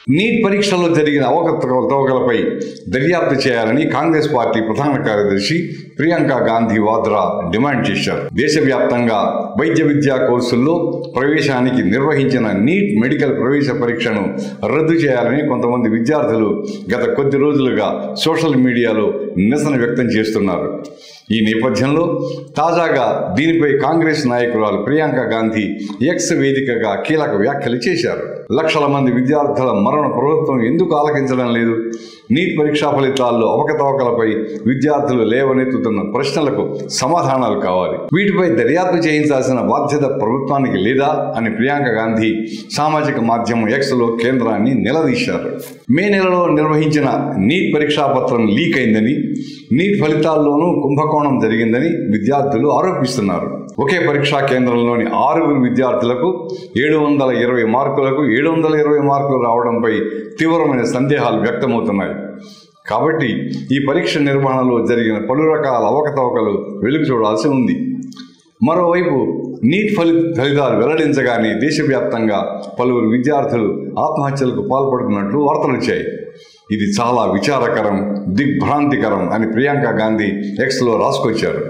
Neat పరీక్షల్లో జరిగిన అవకతవకలపై దర్యాప్తు చేయాలని కాంగ్రెస్ పార్టీ ప్రధాన కార్యదర్శి ప్రియాంక గాంధీ వాద్రా డిమాండ్ చేశారు. దేశవ్యాప్తంగా వైద్య విద్యా కోర్సుల్లో ప్రవేశానికి నిర్వహించిన నీట్ మెడికల్ ప్రవేశ పరీక్షను రద్దు చేయాలని కొంతమంది విద్యార్థులు గత కొద్ది రోజులుగా సోషల్ మీడియాలో నిరసన వ్యక్తం చేస్తున్నారు. ఈ నేపథ్యంలో తాజాగా దీనిపై కాంగ్రెస్ నాయకురాలు ప్రియాంక గాంధీ ఎక్స్ వేదికగా కీలక వ్యాఖ్యలు చేశారు. లక్షల మంది విద్యార్థుల మరణ ప్రభుత్వం ఎందుకు ఆలకించడం లేదు? నీట్ పరీక్షా ఫలితాల్లో అవకతవకలపై విద్యార్థులు లేవనెత్తుతున్న ప్రశ్నలకు సమాధానాలు కావాలి. వీటిపై దర్యాప్తు చేయించాల్సిన బాధ్యత ప్రభుత్వానికి లేదా అని ప్రియాంక గాంధీ సామాజిక మాధ్యమం ఎక్స్లో కేంద్రాన్ని నిలదీశారు. మే నెలలో నిర్వహించిన నీట్ పరీక్షాపత్రం లీక్ అయిందని, నీట్ ఫలితాల్లోనూ కుంభకోణం జరిగిందని విద్యార్థులు ఆరోపిస్తున్నారు. ఒకే పరీక్షా కేంద్రంలోని 6 విద్యార్థులకు 720 మార్కులకు 720 మార్కులు రావడంపై తీవ్రమైన సందేహాలు వ్యక్తమవుతున్నాయి. కాబట్టి ఈ పరీక్ష నిర్వహణలో జరిగిన పలు రకాల అవకతవకలు వెలుగు చూడాల్సి ఉంది. మరోవైపు నీట్ ఫలితాలు వెల్లడించగానే దేశవ్యాప్తంగా పలువురు విద్యార్థులు ఆత్మహత్యలకు పాల్పడుతున్నట్లు వార్తలు వచ్చాయి. ఇది చాలా విచారకరం, దిగ్భ్రాంతికరం అని ప్రియాంక గాంధీ ఎక్స్లో రాసుకొచ్చారు.